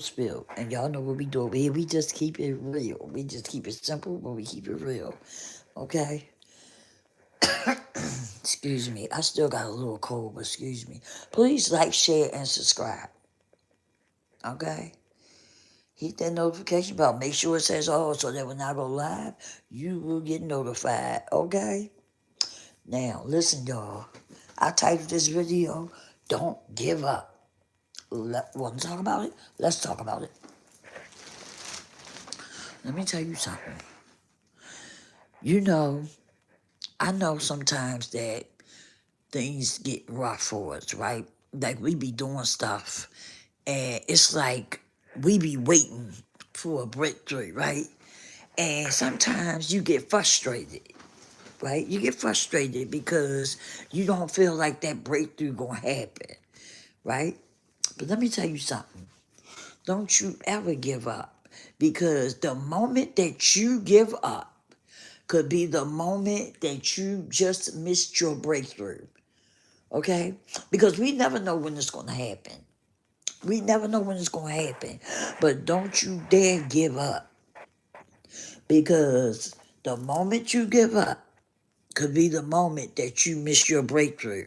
spill. And y'all know what we do over here. We just keep it real. We just keep it simple, but we keep it real. Okay? Excuse me. I still got a little cold, but excuse me. Please like, share, and subscribe. Okay? Hit that notification bell. Make sure it says all so that when I go live, you will get notified. Okay? Now, listen, y'all. I titled this video, Don't Give Up. Want to talk about it? Let's talk about it. Let me tell you something. You know, I know sometimes that things get rough for us, right? Like we be doing stuff and it's like we be waiting for a breakthrough, right? And sometimes you get frustrated, right? You get frustrated because you don't feel like that breakthrough gonna happen, right? But let me tell you something. Don't you ever give up because the moment that you give up could be the moment that you just missed your breakthrough. Okay? Because we never know when it's going to happen. We never know when it's going to happen. But don't you dare give up because the moment you give up could be the moment that you miss your breakthrough.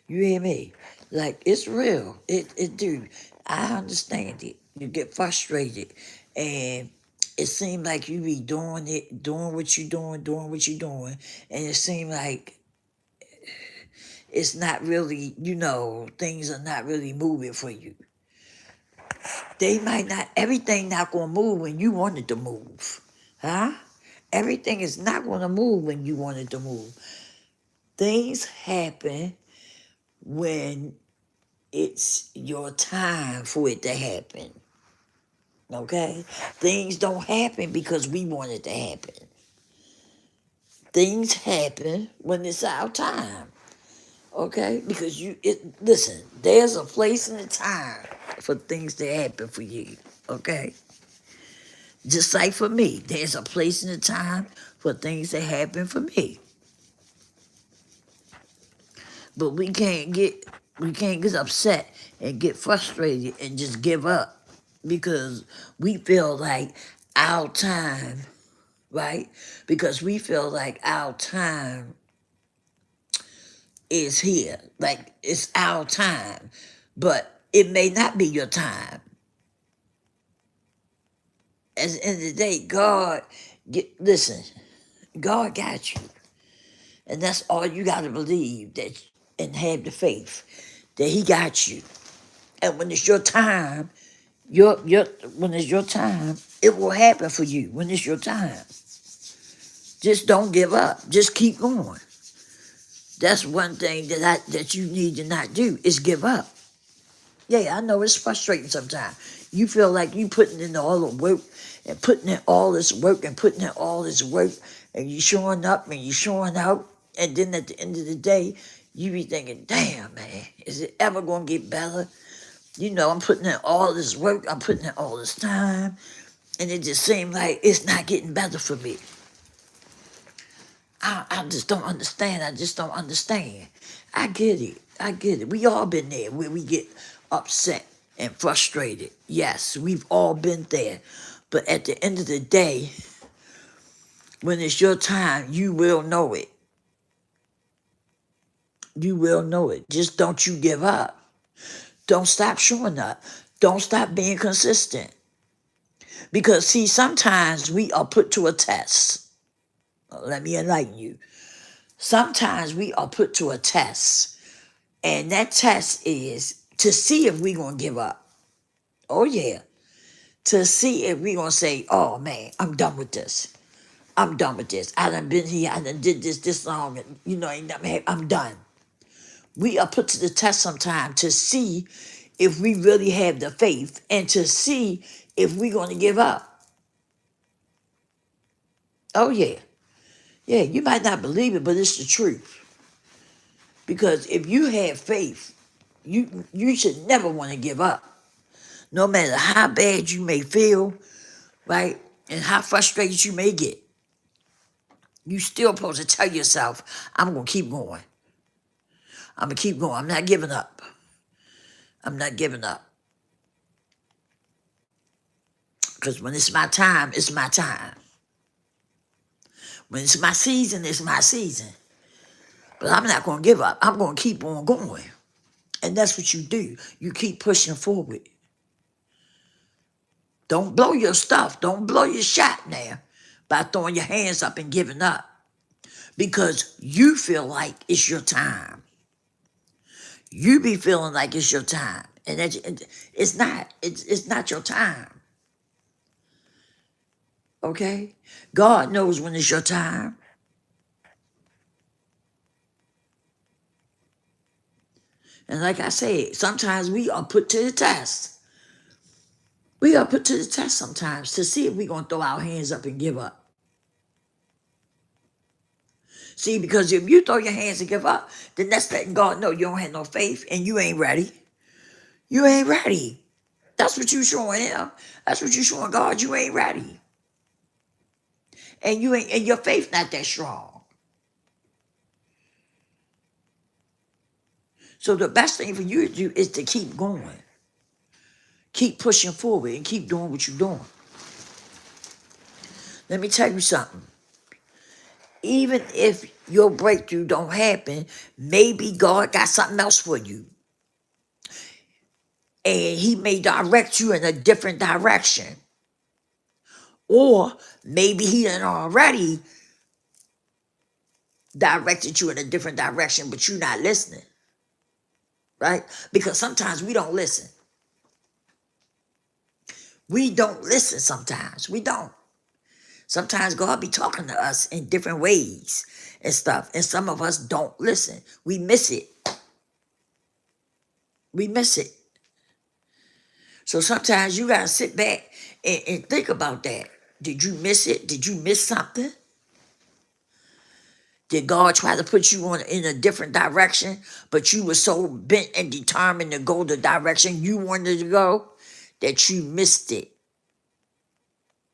You hear me? Like, it's real. It do. I understand it. You get frustrated and it seems like you be doing it, doing what you doing what you doing, and it seems like it's not really, things are not really moving for you. They might not, everything not gonna move when you want it to move. Huh? Everything is not gonna move when you want it to move. Things happen when it's your time for it to happen. Okay? Things don't happen because we want it to happen. Things happen when it's our time. Okay? Because listen, there's a place and a time for things to happen for you. Okay? Just like for me, there's a place and a time for things to happen for me. But we can't get upset and get frustrated and just give up because we feel like our time, right? Because we feel like our time is here. Like it's our time. But it may not be your time. At the end of the day, listen, God got you. And that's all you got to believe and have the faith that He got you. And when it's your time, when it's your time, it will happen for you when it's your time. Just don't give up. Just keep going. That's one thing that you need to not do is give up. Yeah, I know it's frustrating sometimes. You feel like you putting in all the work and putting in all this work and putting in all this work and you showing up and you showing out. And then at the end of the day, you be thinking, damn, man, is it ever going to get better? I'm putting in all this work. I'm putting in all this time. And it just seems like it's not getting better for me. I just don't understand. I just don't understand. I get it. I get it. We all been there where we get upset and frustrated. Yes, we've all been there. But at the end of the day, when it's your time, you will know it. You will know it. Just don't you give up. Don't stop showing up. Don't stop being consistent. Because, see, sometimes we are put to a test. Let me enlighten you. Sometimes we are put to a test. And that test is to see if we're going to give up. Oh, yeah. To see if we're going to say, oh, man, I'm done with this. I'm done with this. I done been here. I done did this long. And, ain't nothing. I'm done. We are put to the test sometime to see if we really have the faith and to see if we're going to give up. Oh, yeah. Yeah, you might not believe it, but it's the truth. Because if you have faith, you should never want to give up. No matter how bad you may feel, right? And how frustrated you may get. You still supposed to tell yourself, I'm going to keep going. I'm going to keep going. I'm not giving up. I'm not giving up. Because when it's my time, it's my time. When it's my season, it's my season. But I'm not going to give up. I'm going to keep on going. And that's what you do. You keep pushing forward. Don't blow your stuff. Don't blow your shot now by throwing your hands up and giving up. Because you feel like it's your time. You be feeling like it's your time. And it's not. It's not your time. Okay? God knows when it's your time. And like I said, sometimes we are put to the test. We are put to the test sometimes to see if we're going to throw our hands up and give up. See, because if you throw your hands and give up, then that's letting God know you don't have no faith and you ain't ready. You ain't ready. That's what you showing him. That's what you showing God. You ain't ready. And your faith not that strong. So the best thing for you to do is to keep going. Keep pushing forward and keep doing what you're doing. Let me tell you something. Even if your breakthrough don't happen, maybe God got something else for you. And he may direct you in a different direction. Or maybe he done already directed you in a different direction, but you're not listening. Right? Because sometimes we don't listen. We don't listen sometimes. We don't. Sometimes God be talking to us in different ways and stuff. And some of us don't listen. We miss it. We miss it. So sometimes you got to sit back and think about that. Did you miss it? Did you miss something? Did God try to put you in a different direction, but you were so bent and determined to go the direction you wanted to go that you missed it?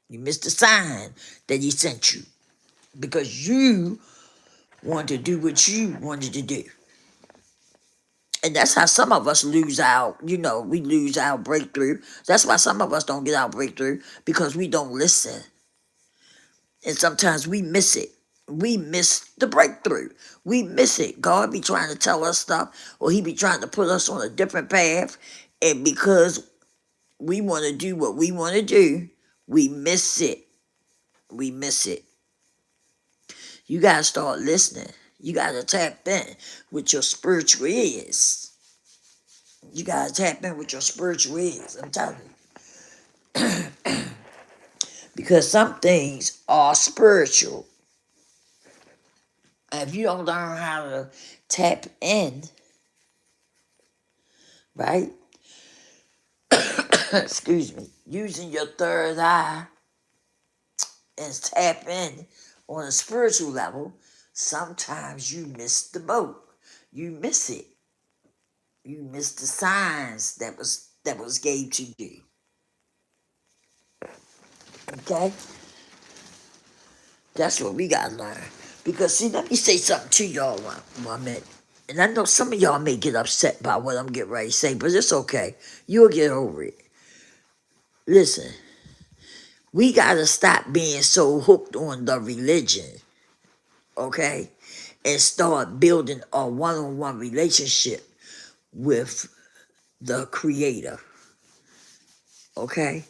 You missed the sign that he sent you because you wanted to do what you wanted to do. And that's how some of us lose we lose our breakthrough. That's why some of us don't get our breakthrough, because we don't listen. And sometimes we miss it. We miss the breakthrough. We miss it. God be trying to tell us stuff, or he be trying to put us on a different path. And because we want to do what we want to do, we miss it. We miss it. You got to start listening. You got to tap in with your spiritual ears. You got to tap in with your spiritual ears. I'm telling you. Because some things are spiritual. And if you don't learn how to tap in, right? Excuse me. Using your third eye and tap in on a spiritual level, sometimes you miss the boat. You miss it. You miss the signs that was gave to you. Okay? That's what we gotta learn. Because see, let me say something to y'all one minute. And I know some of y'all may get upset by what I'm getting ready to say, but it's okay. You'll get over it. Listen, we gotta stop being so hooked on the religion, okay? And start building a one-on-one relationship with the Creator, okay?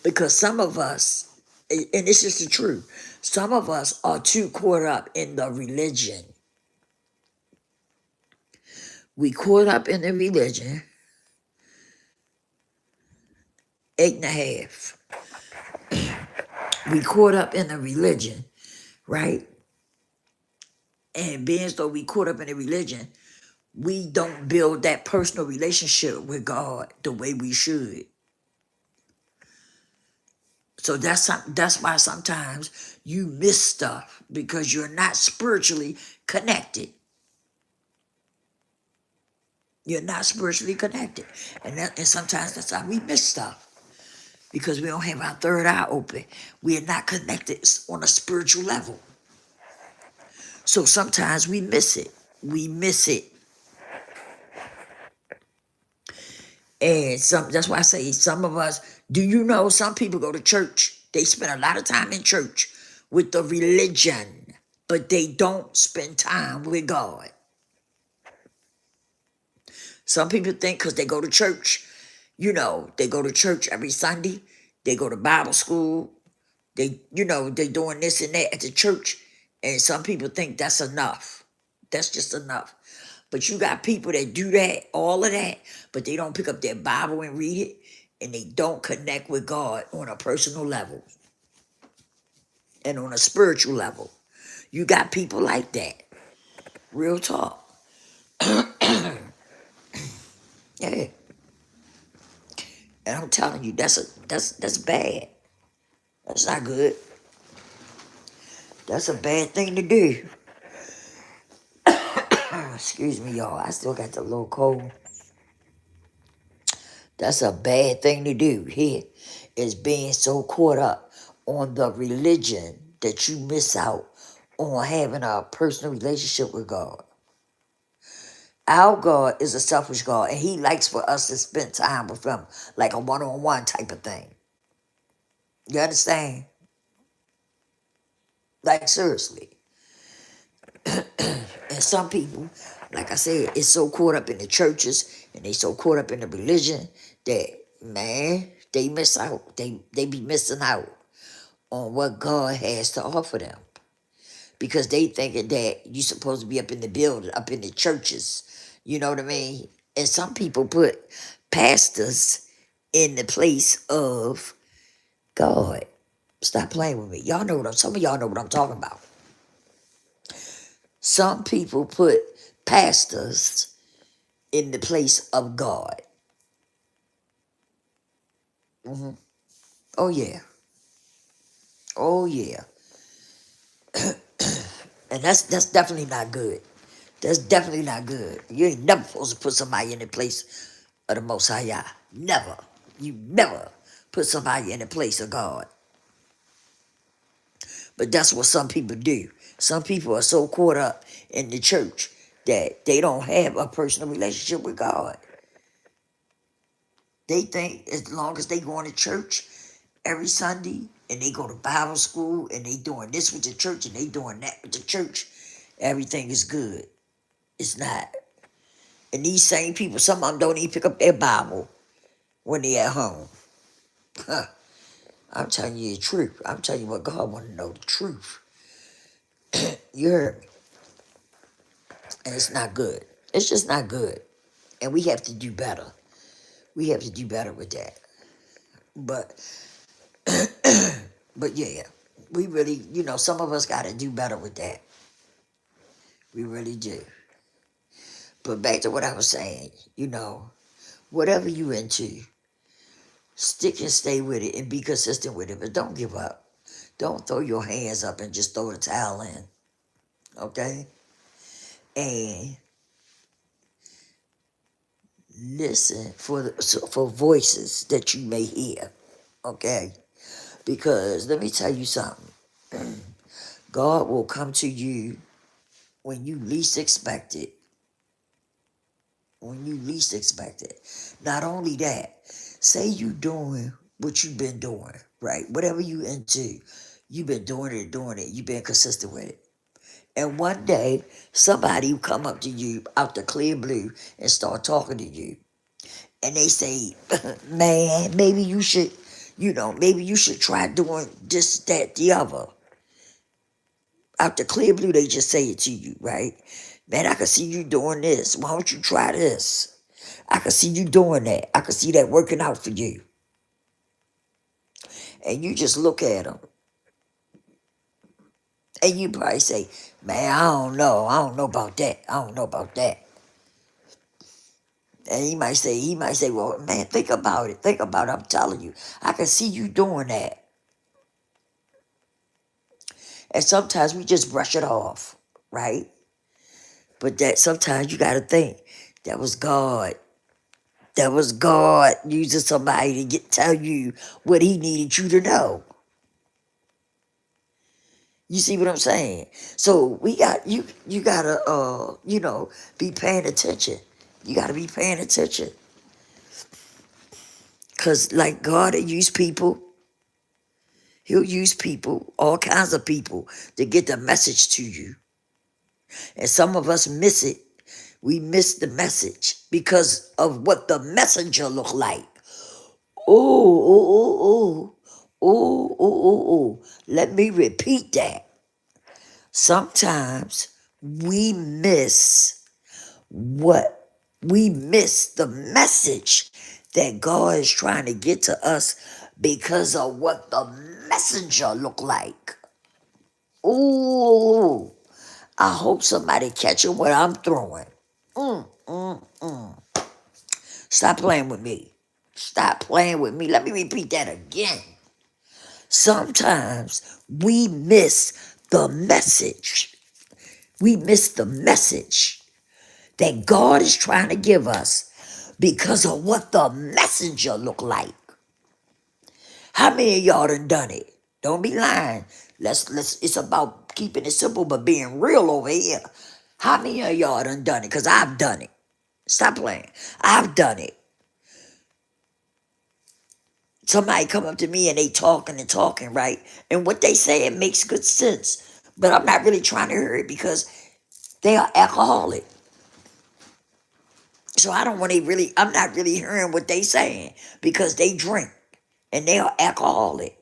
Because some of us, and this is the truth, some of us are too caught up in the religion. We caught up in the religion, 8.5. We caught up in the religion, right? And being as though we caught up in the religion, we don't build that personal relationship with God the way we should. So that's why sometimes you miss stuff, because you're not spiritually connected. You're not spiritually connected. And sometimes that's how we miss stuff, because we don't have our third eye open. We are not connected on a spiritual level. So sometimes we miss it. We miss it. And that's why I say some of us Do you know some people go to church? They spend a lot of time in church with the religion, but they don't spend time with God. Some people think because they go to church, they go to church every Sunday, they go to Bible school, they doing this and that at the church, and some people think that's enough. That's just enough. But you got people that do that, all of that, but they don't pick up their Bible and read it, and they don't connect with God on a personal level and on a spiritual level. You got people like that. Real talk. Yeah. And I'm telling you, that's bad. That's not good. That's a bad thing to do. Excuse me, y'all. I still got the little cold. That's a bad thing to do here, is being so caught up on the religion that you miss out on having a personal relationship with God. Our God is a selfish God, and he likes for us to spend time with him, like a one-on-one type of thing. You understand? Like, seriously. And some people, like I said, is so caught up in the churches and they so caught up in the religion that, man, they miss out. They be missing out on what God has to offer them. Because they thinking that you supposed to be up in the building, up in the churches. You know what I mean? And some people put pastors in the place of God. Stop playing with me. Some of y'all know what I'm talking about. Some people put pastors in the place of God. hmm Oh yeah. Oh yeah. And that's definitely not good. That's definitely not good. You ain't never supposed to put somebody in the place of the Most High Yah. Never. You never put somebody in the place of God. But that's what some people do. Some people are so caught up in the church that they don't have a personal relationship with God. They think as long as they going to church every Sunday and they go to Bible school and they doing this with the church and they doing that with the church, everything is good. It's not. And these same people, some of them don't even pick up their Bible when they at home. Huh. I'm telling you the truth. I'm telling you what God want to know, the truth. You heard me. And it's not good. It's just not good. And we have to do better. We have to do better with that. But but yeah, we really, some of us got to do better with that. We really do. But back to what I was saying, whatever you into, stick and stay with it and be consistent with it, but don't give up. Don't throw your hands up and just throw the towel in, okay? And listen for voices that you may hear, okay? Because let me tell you something. God will come to you when you least expect it. When you least expect it. Not only that, say you doing what you've been doing, right? Whatever you into, you've been doing it. You've been consistent with it. And one day, somebody will come up to you out the clear blue and start talking to you. And they say, man, maybe you should try doing this, that, the other. Out the clear blue, they just say it to you, right? Man, I can see you doing this. Why don't you try this? I can see you doing that. I can see that working out for you. And you just look at them. And you probably say, man, I don't know. I don't know about that. I don't know about that. And he might say, well, man, think about it. Think about it. I'm telling you. I can see you doing that. And sometimes we just brush it off, right? But that sometimes you got to think, that was God. That was God using somebody to tell you what he needed you to know. You see what I'm saying? So you gotta be paying attention. You gotta be paying attention. Because like God will use people. He'll use people, all kinds of people, to get the message to you. And some of us miss it. We miss the message because of what the messenger look like. Oh, oh, oh, oh, oh, oh, oh, oh. Let me repeat that. Sometimes we miss the message that God is trying to get to us because of what the messenger look like. Ooh, I hope somebody catching what I'm throwing. Mm, mm, mm. Stop playing with me. Stop playing with me. Let me repeat that again. Sometimes we miss the message. We miss the message that God is trying to give us because of what the messenger look like. How many of y'all done it? Don't be lying. Let's it's about keeping it simple but being real over here. How many of y'all done it? Because I've done it. Stop playing. I've done it. Somebody come up to me and they talking and talking, right? And what they say, it makes good sense. But I'm not really trying to hear it because they are alcoholic. So I don't want to really, I'm not really hearing what they saying because they drink and they are alcoholic.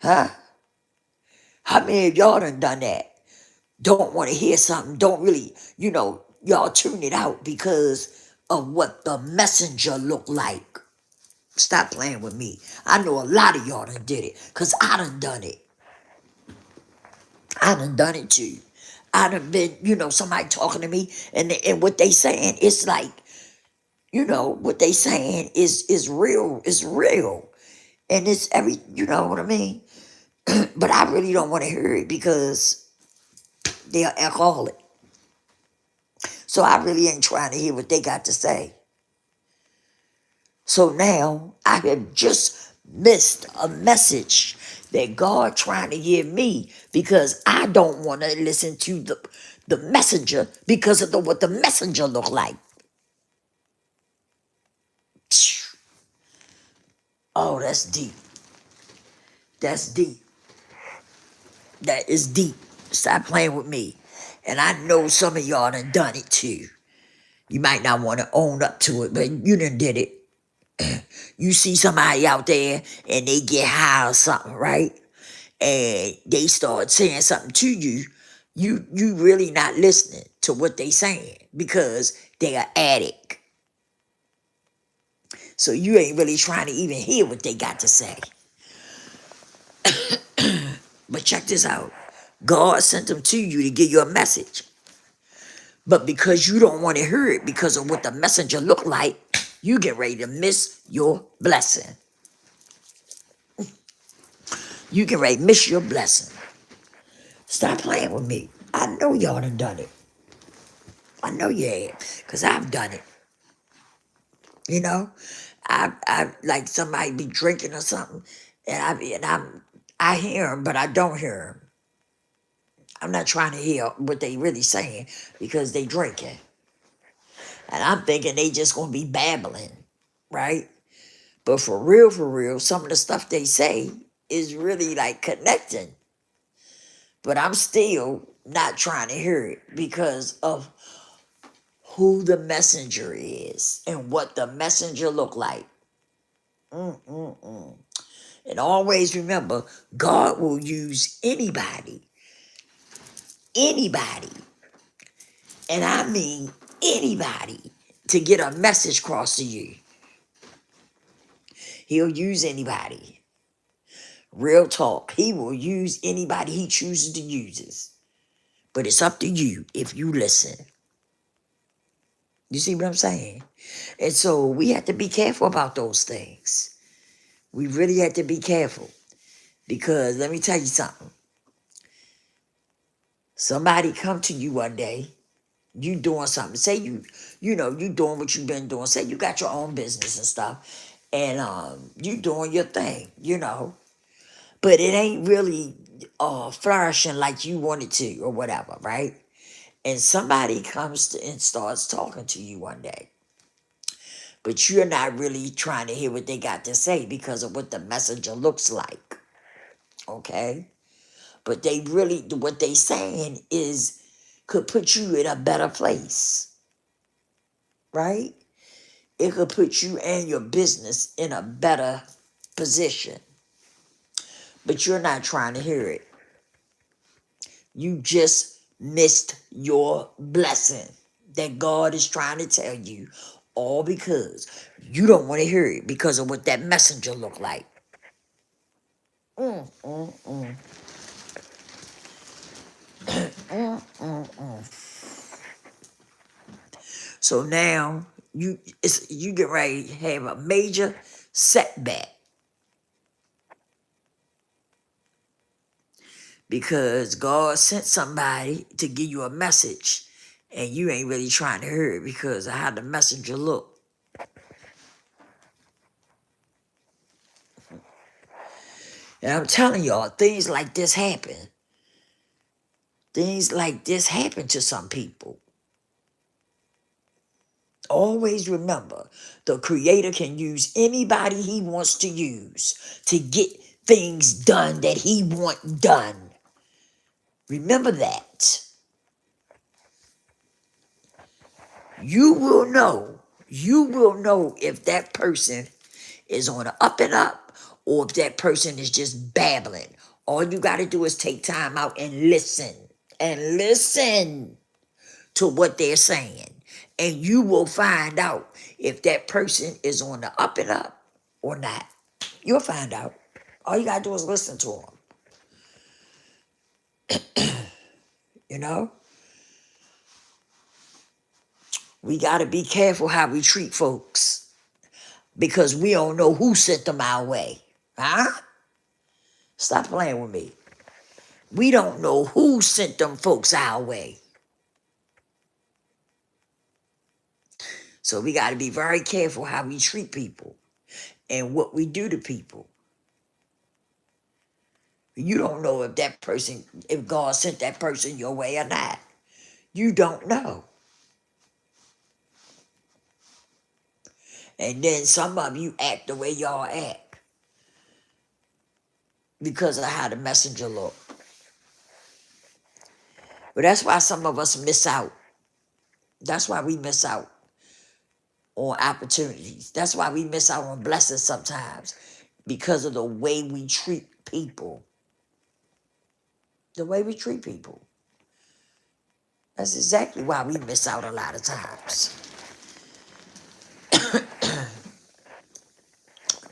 Huh? How many of y'all done that? Don't want to hear something, don't really, y'all tune it out because of what the messenger look like. Stop playing with me. I know a lot of y'all done did it because I done it. I done it too. I done been, somebody talking to me and what they saying, it's like, what they saying is real, is real. And it's you know what I mean? But I really don't want to hear it because they are alcoholic. So I really ain't trying to hear what they got to say. So now I have just missed a message that God trying to give me because I don't want to listen to the messenger because of what the messenger look like. Oh, that's deep. That's deep. That is deep. Stop playing with me. And I know some of y'all done it too. You might not want to own up to it, but you done did it. You see somebody out there and they get high or something, right? And they start saying something to you, you really not listening to what they saying because they are addict. So you ain't really trying to even hear what they got to say. But check this out. God sent them to you to give you a message. But because you don't want to hear it because of what the messenger look like, you get ready to miss your blessing. You get ready to miss your blessing. Stop playing with me. I know y'all done it. I know you have, because I've done it. You know? I like somebody be drinking or something, I hear them, but I don't hear them. I'm not trying to hear what they really saying because they drinking. And I'm thinking they just gonna be babbling, right? But for real, some of the stuff they say is really like connecting. But I'm still not trying to hear it because of who the messenger is and what the messenger look like. Mm-mm-mm. And always remember, God will use anybody, and I mean anybody, to get a message across to you. He'll use anybody. Real talk. He will use anybody he chooses to use. But it's up to you if you listen. You see what I'm saying? And so we have to be careful about those things. We really have to be careful. Because let me tell you something. Somebody come to you one day, you doing something. Say you doing what you've been doing. Say you got your own business and stuff. And you doing your thing, But it ain't really flourishing like you wanted to or whatever, right? And somebody comes to and starts talking to you one day. but you're not really trying to hear what they got to say because of what the messenger looks like. Okay? But they really, what they saying is could put you in a better place, right? It could put you and your business in a better position. But you're not trying to hear it. You just missed your blessing that God is trying to tell you, all because you don't want to hear it because of what that messenger looked like. Mm, mm, mm. Mm, mm, mm. So now you get ready to have a major setback because God sent somebody to give you a message and you ain't really trying to hear it because of how the messenger look. And I'm telling y'all, things like this happen. Things like this happen to some people. Always remember, the Creator can use anybody he wants to use to get things done that he want done. Remember that. You will know. You will know if that person is on the up and up or if that person is just babbling. All you got to do is take time out and listen. And listen to what they're saying. And you will find out if that person is on the up and up or not. You'll find out. All you got to do is listen to them. You know? We got to be careful how we treat folks because we don't know who sent them our way. Huh? Stop playing with me. We don't know who sent them folks our way. So we got to be very careful how we treat people and what we do to people. You don't know if that person, if God sent that person your way or not. You don't know. And then some of you act the way y'all act because of how the messenger look. But that's why some of us miss out. That's why we miss out on opportunities. That's why we miss out on blessings sometimes because of the way we treat people. The way we treat people. That's exactly why we miss out a lot of times.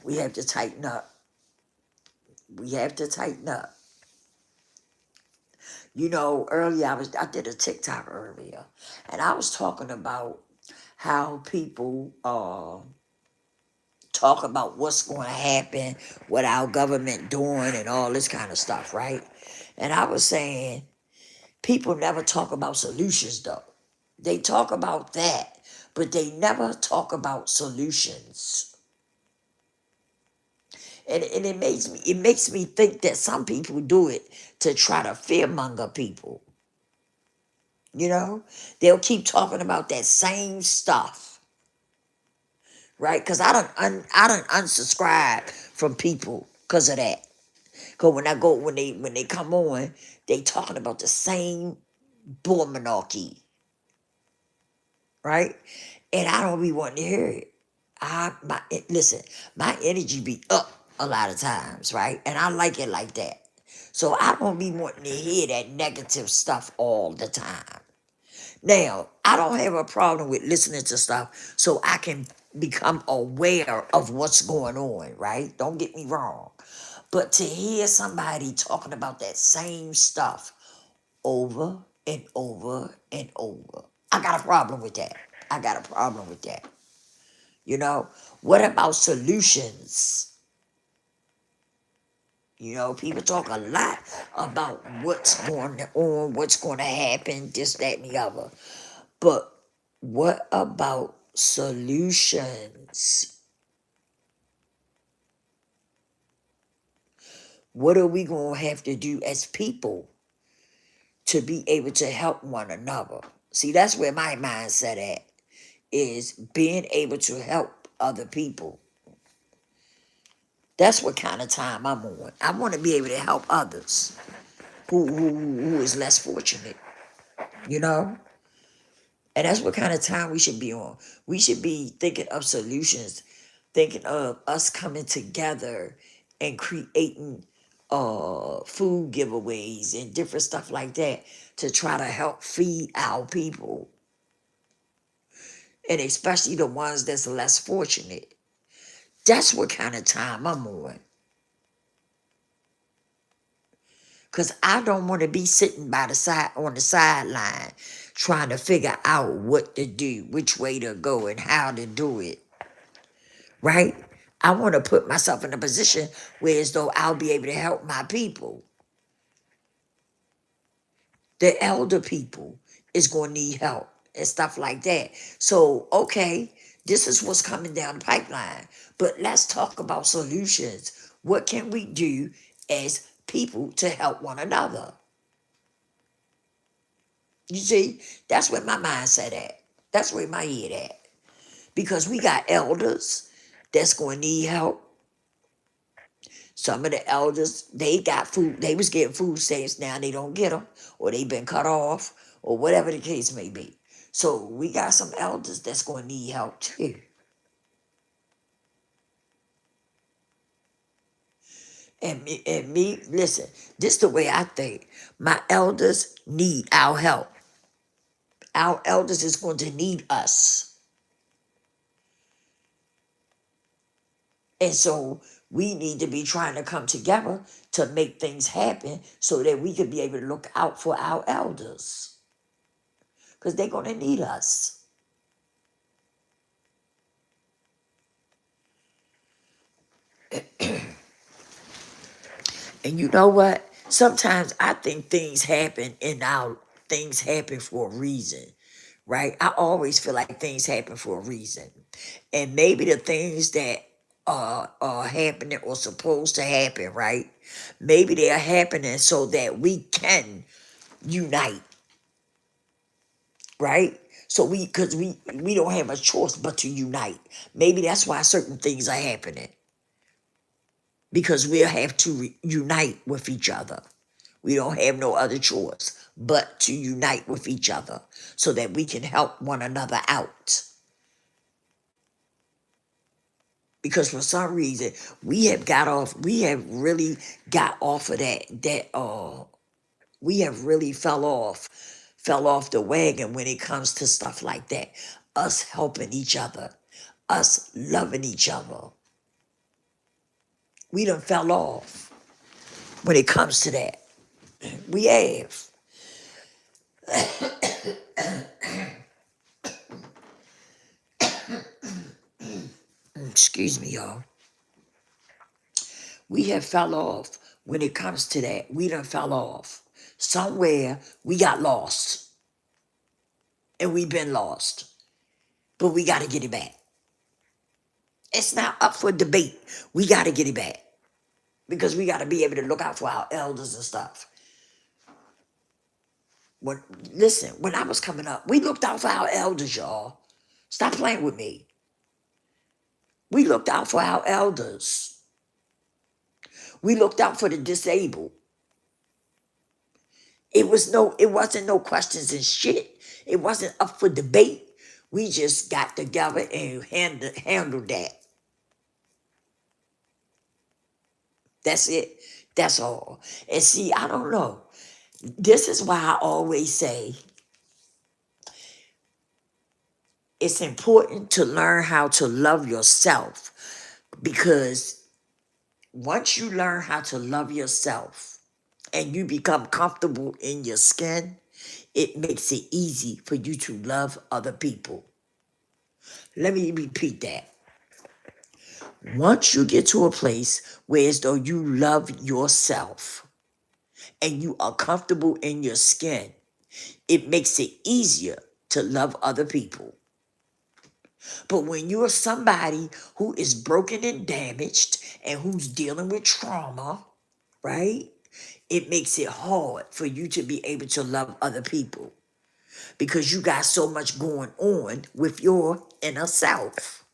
We have to tighten up. We have to tighten up. You know, earlier I did a TikTok earlier, and I was talking about how people talk about what's going to happen, what our government doing, and all this kind of stuff, right? And I was saying people never talk about solutions, though. They talk about that, but they never talk about solutions. And it makes me think that some people do it to try to fearmonger people. You know, they'll keep talking about that same stuff, right? Because I don't unsubscribe from people because of that. Because when they come on, they talking about the same bull monarchy, right? And I don't be wanting to hear it. Listen, my energy be up a lot of times, right? And I like it like that. So I don't be wanting to hear that negative stuff all the time. Now, I don't have a problem with listening to stuff so I can become aware of what's going on, right? Don't get me wrong. But to hear somebody talking about that same stuff over and over and over, I got a problem with that. I got a problem with that. You know, what about solutions? You know, people talk a lot about what's going on, what's going to happen, this, that, and the other. But what about solutions? What are we going to have to do as people to be able to help one another? See, that's where my mindset at, is being able to help other people. That's what kind of time I'm on. I want to be able to help others who is less fortunate, you know? And that's what kind of time we should be on. We should be thinking of solutions, thinking of us coming together and creating food giveaways and different stuff like that to try to help feed our people, and especially the ones that's less fortunate. That's what kind of time I'm on. Cause I don't want to be sitting by the side on the sideline trying to figure out what to do, which way to go, and how to do it. Right? I want to put myself in a position where as though I'll be able to help my people. The elder people is going to need help and stuff like that. So, okay, this is what's coming down the pipeline. But let's talk about solutions. What can we do as people to help one another? You see, that's where my mindset at. That's where my head at. Because we got elders that's going to need help. Some of the elders, they got food, they was getting food stamps, now they don't get them, or they been cut off, or whatever the case may be. So we got some elders that's going to need help too. And me, listen, this the way I think. My elders need our help. Our elders is going to need us. And so we need to be trying to come together to make things happen so that we can be able to look out for our elders. Because they're going to need us. And you know what? Sometimes I think things happen things happen for a reason, right? I always feel like things happen for a reason. And maybe the things that are happening or supposed to happen, right? Maybe they are happening so that we can unite, right? So because we don't have a choice but to unite. Maybe that's why certain things are happening. Because we'll have to unite with each other. We don't have no other choice but to unite with each other so that we can help one another out. Because for some reason we have really got off of we have really fell off the wagon when it comes to stuff like that. Us helping each other, us loving each other. We done fell off when it comes to that. We have. Excuse me, y'all. We have fell off when it comes to that. We done fell off. Somewhere we got lost. And we've been lost. But we got to get it back. It's not up for debate. We got to get it back. Because we got to be able to look out for our elders and stuff. Listen, when I was coming up, we looked out for our elders, y'all. Stop playing with me. We looked out for our elders. We looked out for the disabled. It wasn't no questions and shit. It wasn't up for debate. We just got together and handled that. That's it. That's all. And see, I don't know. This is why I always say it's important to learn how to love yourself, because once you learn how to love yourself and you become comfortable in your skin, it makes it easy for you to love other people. Let me repeat that. Once you get to a place where as though you love yourself and you are comfortable in your skin, it makes it easier to love other people. But when you're somebody who is broken and damaged and who's dealing with trauma, right? It makes it hard for you to be able to love other people because you got so much going on with your inner self.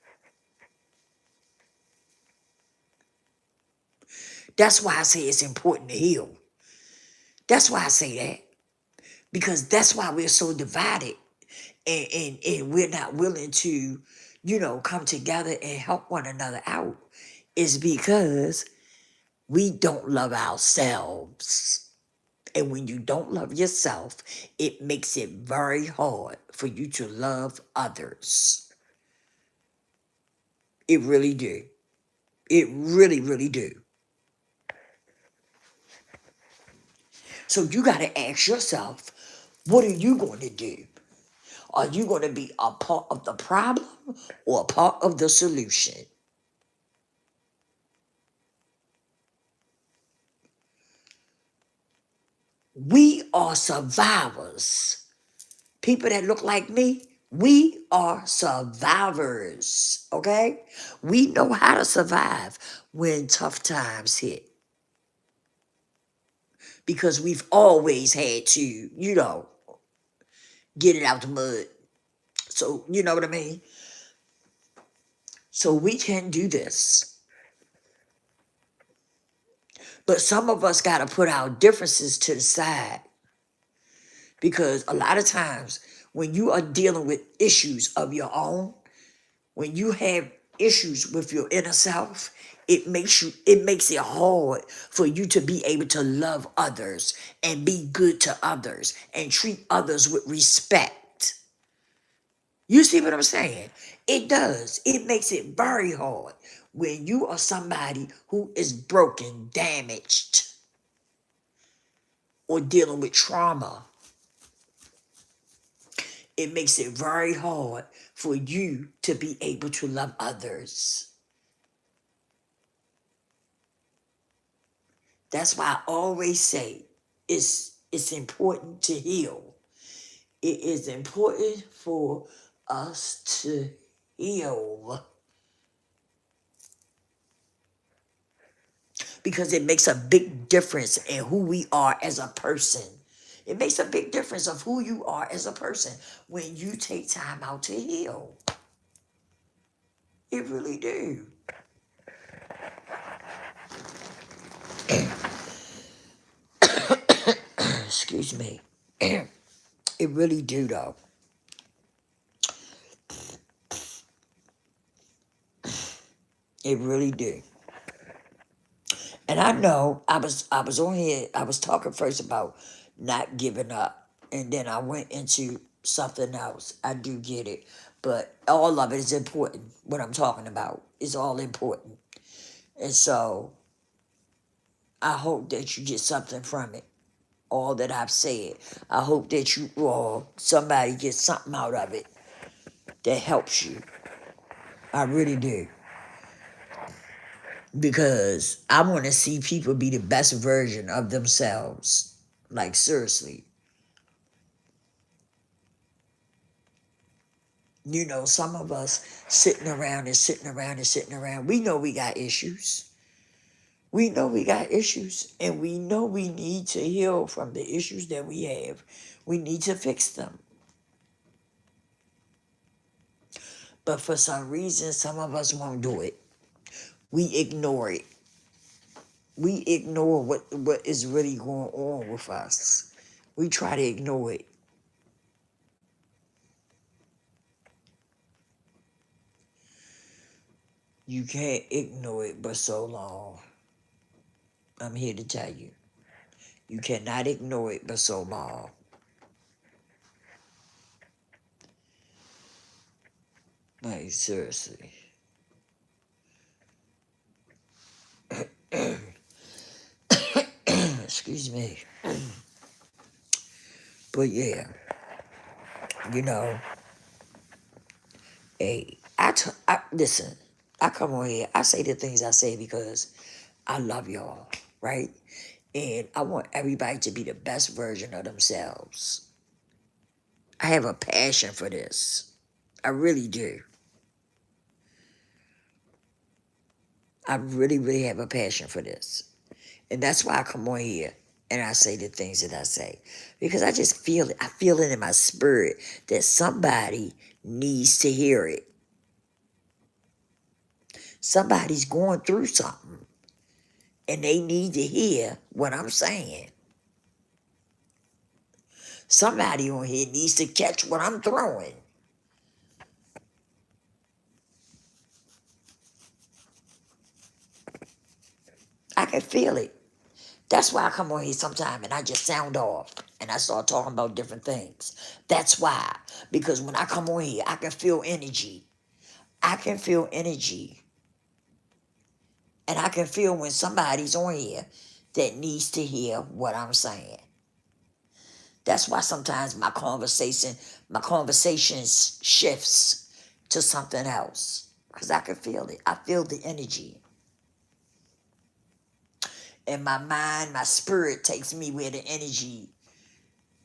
That's why I say it's important to heal. That's why I say that. Because that's why we're so divided, and we're not willing to, come together and help one another out, is because we don't love ourselves. And when you don't love yourself, it makes it very hard for you to love others. It really do. It really, really do. So you got to ask yourself, what are you going to do? Are you going to be a part of the problem or a part of the solution? We are survivors. People that look like me, we are survivors, okay? We know how to survive when tough times hit because we've always had to, get it out the mud. So, you know what I mean? So we can do this. But some of us got to put our differences to the side because a lot of times when you are dealing with issues of your own, when you have issues with your inner self, it makes it hard for you to be able to love others and be good to others and treat others with respect. You see what I'm saying? It does. It makes it very hard when you are somebody who is broken, damaged, or dealing with trauma. It makes it very hard for you to be able to love others. That's why I always say it's important to heal. It is important for us to heal because it makes a big difference in who we are as a person. It makes a big difference of who you are as a person when you take time out to heal. It really do. Excuse me. It really do though. It really do. And I know I was on here, I was talking first about not giving up. And then I went into something else. I do get it. But all of it is important. What I'm talking about is all important. And so I hope that you get something from it. All that I've said. I hope that you or somebody gets something out of it that helps you. I really do. Because I want to see people be the best version of themselves. Like, seriously. Some of us sitting around and sitting around and sitting around. We know we got issues. We know we got issues. And we know we need to heal from the issues that we have. We need to fix them. But for some reason, some of us won't do it. We ignore it. We ignore what is really going on with us. We try to ignore it. You can't ignore it but so long. I'm here to tell you. You cannot ignore it but so long. Like, seriously. Excuse me. But yeah, you know, hey, listen, I come on here, I say the things I say because I love y'all, right? And I want everybody to be the best version of themselves. I have a passion for this. I really do. I really, really have a passion for this. And that's why I come on here and I say the things that I say. Because I just feel it. I feel it in my spirit that somebody needs to hear it. Somebody's going through something. and they need to hear what I'm saying. Somebody on here needs to catch what I'm throwing. I can feel it. That's why I come on here sometime and I just sound off and I start talking about different things. That's why. Because when I come on here, I can feel energy. I can feel energy. And I can feel when somebody's on here that needs to hear what I'm saying. That's why sometimes my conversation shifts to something else. Because I can feel it. I feel the energy. And my mind, my spirit takes me where the energy,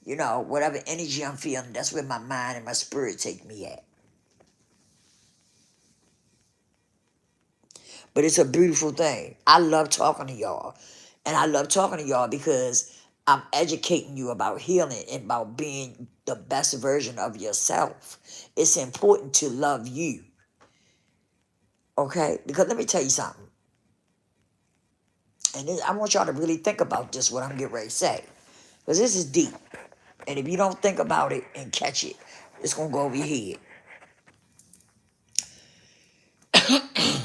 whatever energy I'm feeling, that's where my mind and my spirit take me at. But it's a beautiful thing. I love talking to y'all. And I love talking to y'all because I'm educating you about healing and about being the best version of yourself. It's important to love you. Okay? Because let me tell you something. And I want y'all to really think about this, what I'm getting ready to say. Because this is deep. And if you don't think about it and catch it, it's going to go over your head.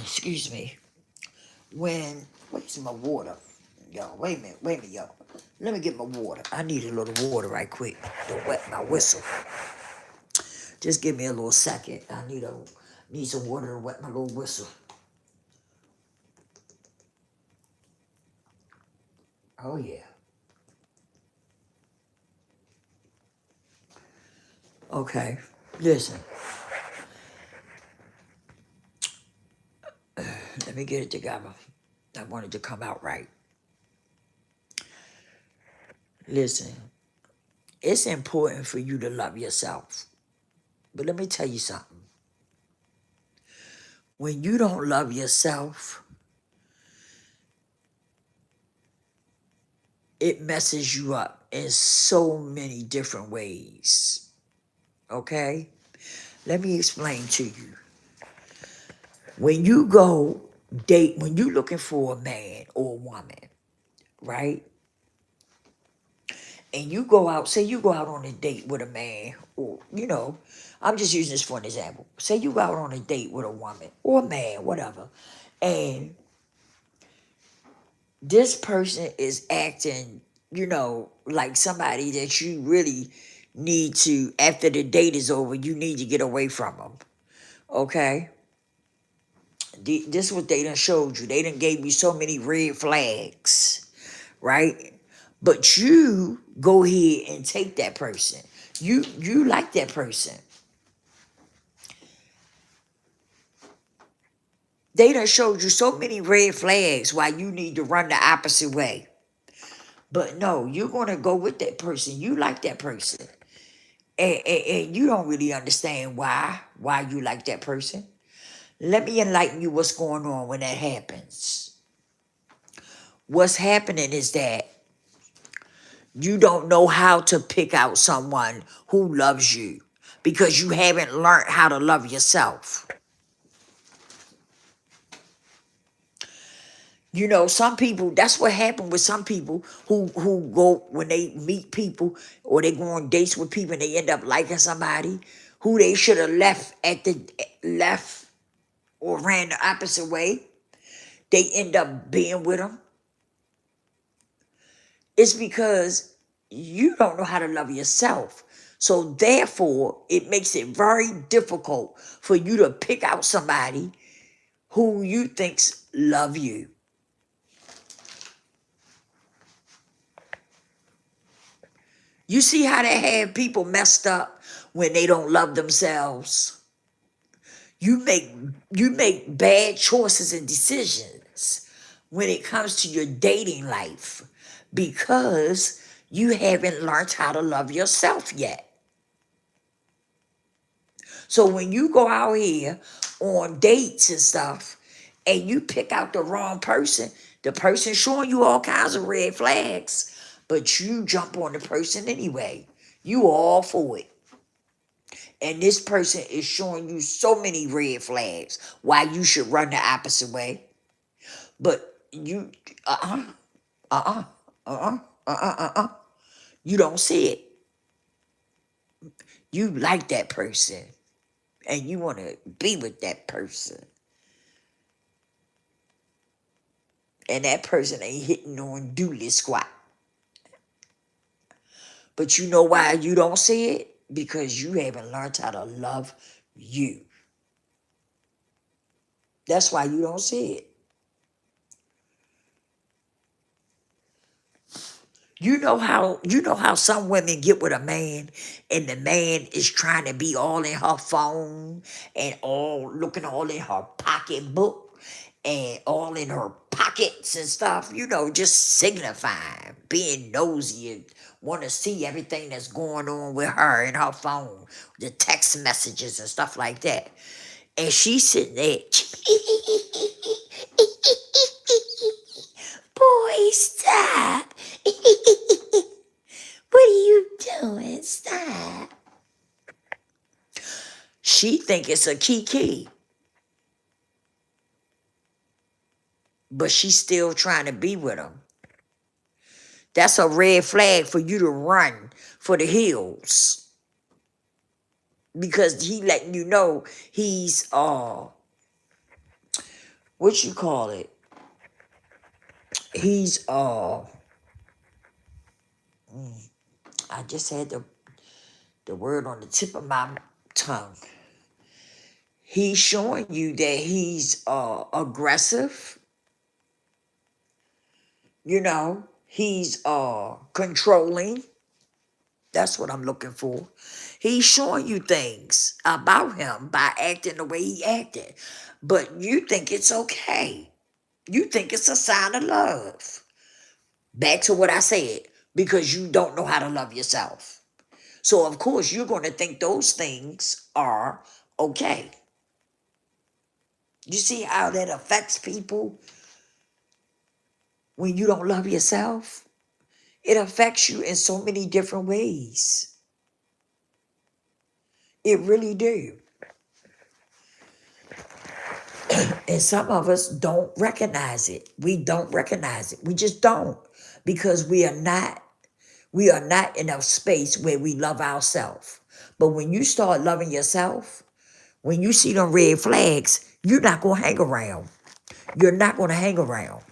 Excuse me. Where's my water? Y'all, wait a minute, y'all. Let me get my water. I need a little water right quick to wet my whistle. Just give me a little second. I need some water to wet my little whistle. Oh, yeah. Okay, listen. Let me get it together. I want it to come out right. Listen, it's important for you to love yourself. But let me tell you something. When you don't love yourself, it messes you up in so many different ways. Okay? Let me explain to you. When you go date, when you're looking for a man or a woman, right? And you go out, say you go out on a date with a man, or, I'm just using this for an example. Say you go out on a date with a woman or a man, whatever, and this person is acting, like somebody that you really need to, after the date is over, you need to get away from them. Okay? This is what they done showed you. They done gave you so many red flags, right? But you go ahead and take that person. You like that person. They done showed you so many red flags why you need to run the opposite way. But no, you're going to go with that person. You like that person. And you don't really understand why you like that person. Let me enlighten you what's going on when that happens. What's happening is that you don't know how to pick out someone who loves you because you haven't learned how to love yourself. Some people, that's what happened with some people who go, when they meet people or they go on dates with people and they end up liking somebody who they should have left or ran the opposite way. They end up being with them. It's because you don't know how to love yourself. So therefore, it makes it very difficult for you to pick out somebody who you thinks love you. You see how they have people messed up when they don't love themselves? You make bad choices and decisions when it comes to your dating life because you haven't learned how to love yourself yet. So when you go out here on dates and stuff and you pick out the wrong person, the person showing you all kinds of red flags, but you jump on the person anyway. You all for it. And this person is showing you so many red flags why you should run the opposite way. But you, uh-uh, uh-uh, uh-uh, uh-uh, uh-uh. You don't see it. You like that person and you want to be with that person. And that person ain't hitting on dooley squat. But you know why you don't see it? Because you haven't learned how to love you. That's why you don't see it. You know how some women get with a man and the man is trying to be all in her phone and all looking all in her pocketbook and all in her pockets and stuff, just signifying, being nosy and want to see everything that's going on with her in her phone, the text messages and stuff like that. And she's sitting there, boy, stop. What are you doing? Stop. She think it's a kiki, but she's still trying to be with him. That's a red flag for you to run for the hills. Because he letting you know he's what you call it? He's I just had the word on the tip of my tongue. He's showing you that he's aggressive. He's controlling. That's what I'm looking for. He's showing you things about him by acting the way he acted. But you think it's okay. You think it's a sign of love. Back to what I said, because you don't know how to love yourself. So, of course, you're going to think those things are okay. You see how that affects people when you don't love yourself? It affects you in so many different ways. It really do. And some of us don't recognize it. We don't recognize it. We just don't, because we are not in a space where we love ourselves. But when you start loving yourself, when you see them red flags, you're not going to hang around. You're not going to hang around.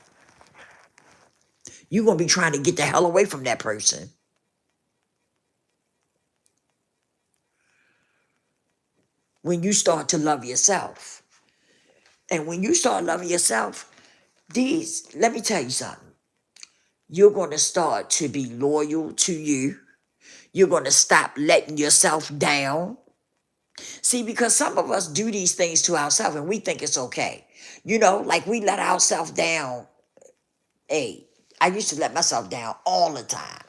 You're going to be trying to get the hell away from that person. When you start to love yourself. And when you start loving yourself, let me tell you something. You're going to start to be loyal to you. You're going to stop letting yourself down. See, because some of us do these things to ourselves and we think it's okay. Like we let ourselves down. Hey, I used to let myself down all the time.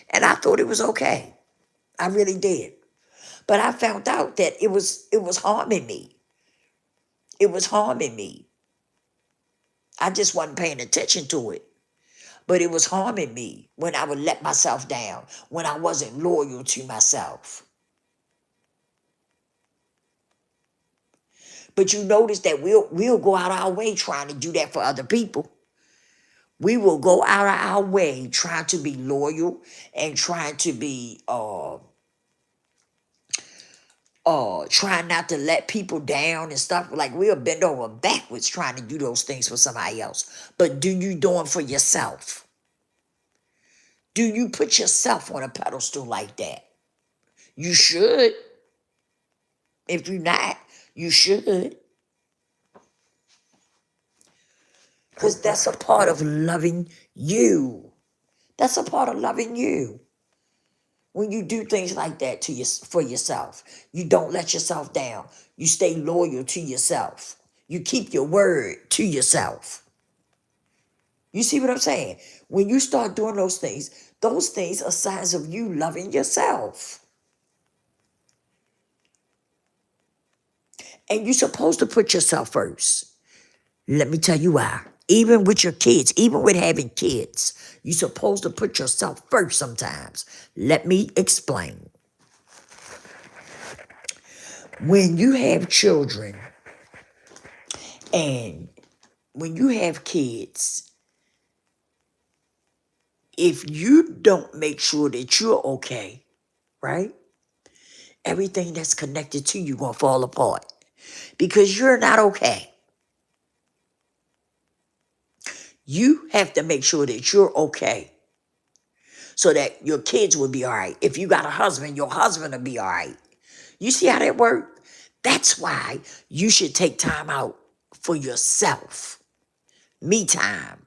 And I thought it was okay. I really did. But I found out that it was harming me. It was harming me. I just wasn't paying attention to it. But it was harming me when I would let myself down, when I wasn't loyal to myself. But you notice that we'll go out our way trying to do that for other people. We will go out of our way trying to be loyal and trying to be trying not to let people down and stuff. Like we'll bend over backwards trying to do those things for somebody else. But do you do them for yourself? Do you put yourself on a pedestal like that? You should. If you're not, you should. Because that's a part of loving you. That's a part of loving you. When you do things like that for yourself, you don't let yourself down. You stay loyal to yourself. You keep your word to yourself. You see what I'm saying? When you start doing those things are signs of you loving yourself. And you're supposed to put yourself first. Let me tell you why. Even with your kids, even with having kids, you're supposed to put yourself first sometimes. Let me explain. When you have children and when you have kids, if you don't make sure that you're okay, right? Everything that's connected to you gonna fall apart because you're not okay. You have to make sure that you're okay so that your kids will be all right. If you got a husband, your husband will be all right. You see how that works? That's why you should take time out for yourself. Me time.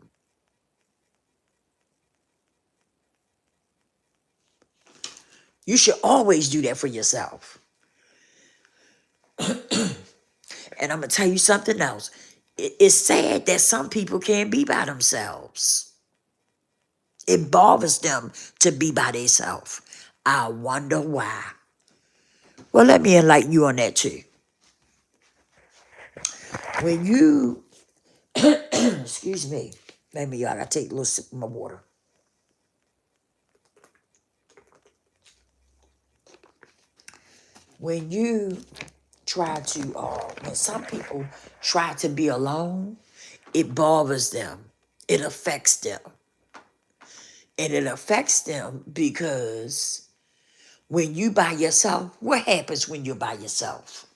You should always do that for yourself. And I'm going to tell you something else. It's sad that some people can't be by themselves. It bothers them to be by themselves. I wonder why. Well, let me enlighten you on that too. When you, excuse me, let me, I gotta take a little sip of my water. When you try to, when some people try to be alone, it bothers them. It affects them. And it affects them because when you by yourself, what happens when you're by yourself?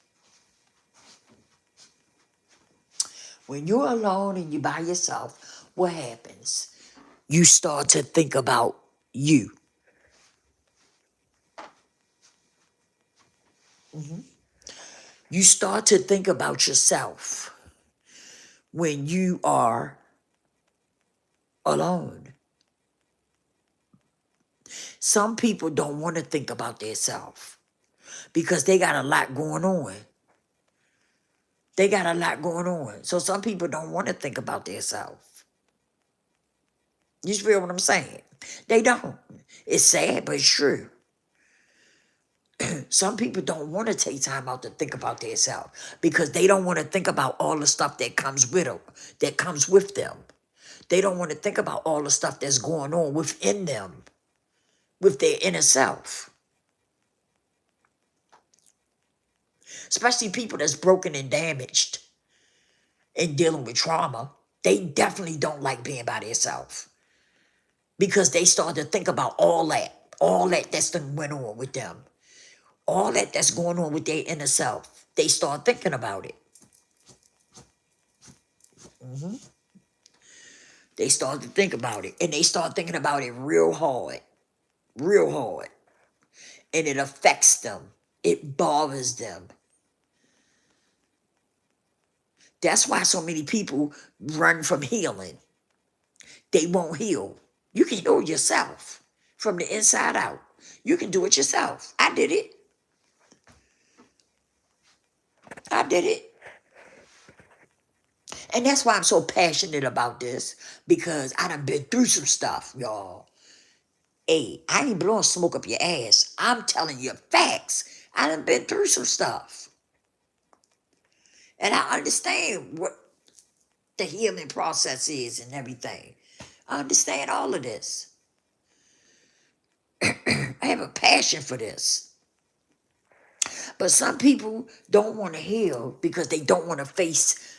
When you're alone and you're by yourself, what happens? You start to think about you. You start to think about yourself when you are alone. Some people don't want to think about themselves because they got a lot going on. They got a lot going on. So some people don't want to think about themselves. You feel what I'm saying? They don't. It's sad, but it's true. Some people don't want to take time out to think about themselves because they don't want to think about all the stuff that comes with them, that comes with them. They don't want to think about all the stuff that's going on within them, with their inner self. Especially people that's broken and damaged and dealing with trauma. They definitely don't like being by themselves because they start to think about all that that's done went on with them. All that that's going on with their inner self. They start thinking about it. They start to think about it. And they start thinking about it real hard. Real hard. And it affects them. It bothers them. That's why so many people run from healing. They won't heal. You can heal yourself from the inside out. You can do it yourself. I did it. I did it. And that's why I'm so passionate about this, because I done been through some stuff, y'all. Hey, I ain't blowing smoke up your ass. I'm telling you facts. I done been through some stuff. And I understand what the healing process is and everything. I understand all of this. I have a passion for this. But some people don't want to heal because they don't want to face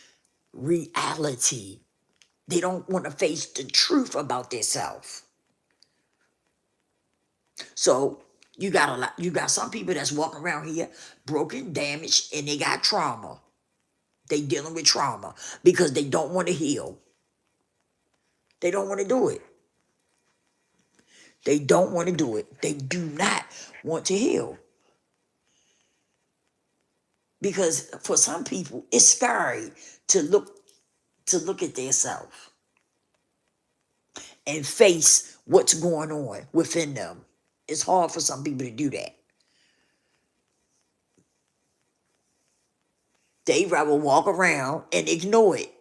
reality. They don't want to face the truth about themselves. So you got some people that's walking around here broken, damaged, and they got trauma. They dealing with trauma because they don't want to heal. They don't want to do it. They don't want to do it. They do not want to heal. Because for some people, it's scary to look at themselves and face what's going on within them. It's hard for some people to do that. They rather walk around and ignore it,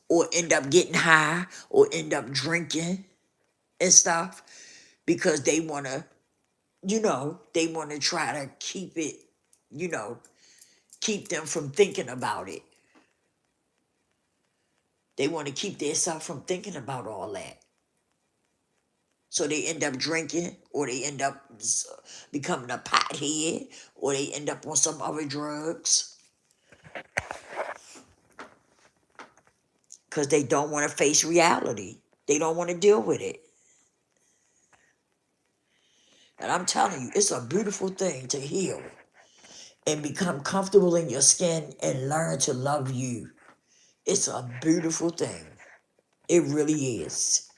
or end up getting high, or end up drinking and stuff, because they want to, they want to try to keep it, keep them from thinking about it. They want to keep themselves from thinking about all that. So they end up drinking, or they end up becoming a pothead, or they end up on some other drugs. Because they don't want to face reality. They don't want to deal with it. And I'm telling you, it's a beautiful thing to heal and become comfortable in your skin and learn to love you. It's a beautiful thing. It really is.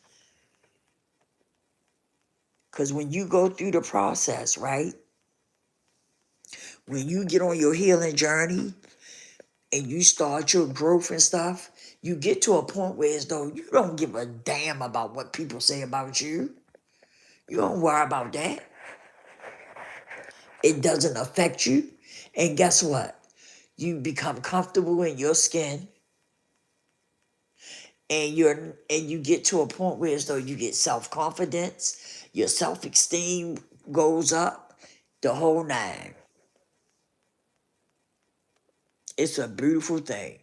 Because when you go through the process, right? When you get on your healing journey and you start your growth and stuff, you get to a point where as though you don't give a damn about what people say about you. You don't worry about that. It doesn't affect you. And guess what? You become comfortable in your skin and you get to a point where as though you get self-confidence, your self-esteem goes up, the whole nine. It's a beautiful thing.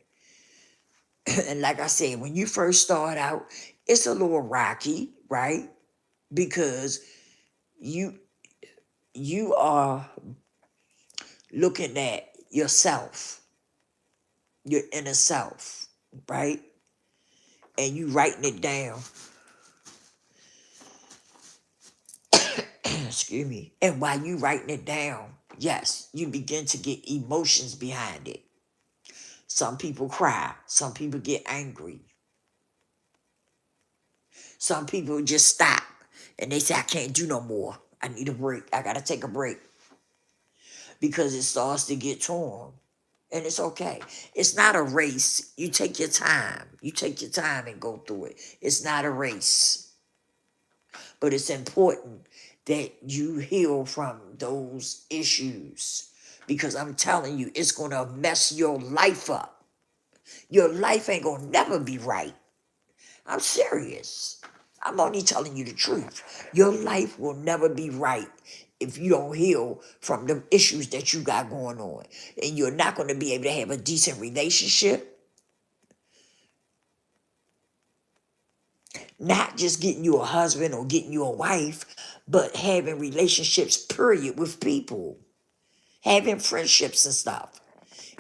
And like I said, when you first start out, it's a little rocky, right? Because you you are looking at yourself, your inner self, right? And you writing it down. Excuse me. And while you writing it down, yes, you begin to get emotions behind it. Some people cry. Some people get angry. Some people just stop and they say, I can't do no more. I need a break. I got to take a break. Because it starts to get torn. And it's okay. It's not a race. You take your time. You take your time and go through it. It's not a race. But it's important that you heal from those issues. Because I'm telling you, it's going to mess your life up. Your life ain't going to never be right. I'm serious. I'm only telling you the truth. Your life will never be right if you don't heal from the issues that you got going on. And you're not going to be able to have a decent relationship. Not just getting you a husband or getting you a wife, but having relationships, period, with people. Having friendships and stuff.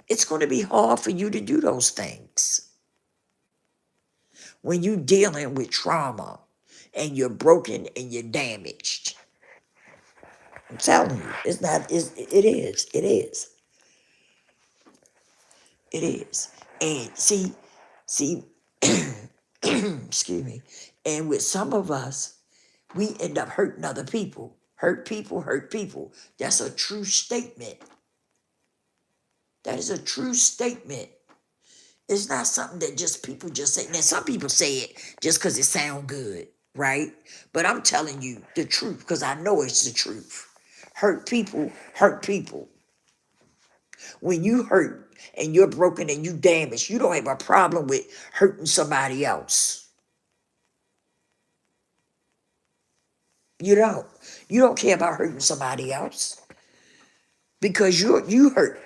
It's going to be hard for you to do those things. When you're dealing with trauma and you're broken and you're damaged. I'm telling you, it is. It is. And see, excuse me. And with some of us, we end up hurting other people. Hurt people, hurt people. That's a true statement. That is a true statement. It's not something that just people just say. Now, some people say it just because it sounds good, right? But I'm telling you the truth because I know it's the truth. Hurt people, hurt people. When you hurt and you're broken and you damaged, you don't have a problem with hurting somebody else. You don't. You don't care about hurting somebody else because you hurt.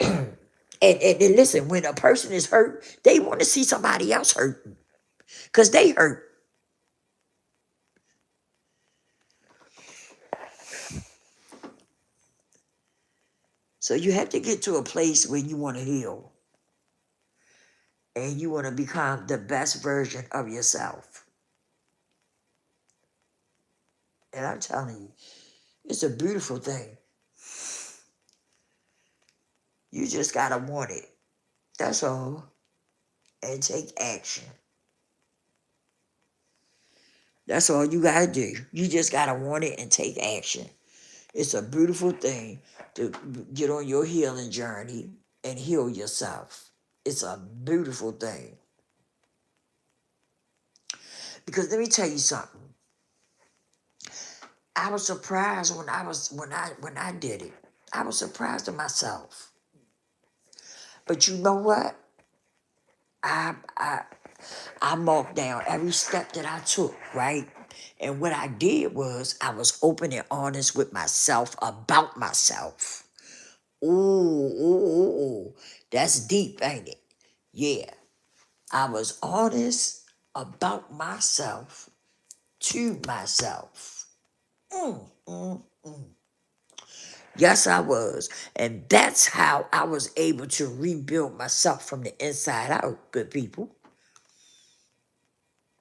And listen, when a person is hurt, they want to see somebody else hurting because they hurt. So you have to get to a place where you want to heal and you want to become the best version of yourself. And I'm telling you, it's a beautiful thing. You just got to want it. That's all. And take action. That's all you got to do. You just got to want it and take action. It's a beautiful thing to get on your healing journey and heal yourself. It's a beautiful thing. Because let me tell you something. I was surprised when I did it. I was surprised at myself. But you know what? I marked down every step that I took, right? And what I did was I was open and honest with myself about myself. Ooh, that's deep, ain't it? Yeah. I was honest about myself to myself. Mm, mm, mm. Yes, I was. And that's how I was able to rebuild myself from the inside out, good people.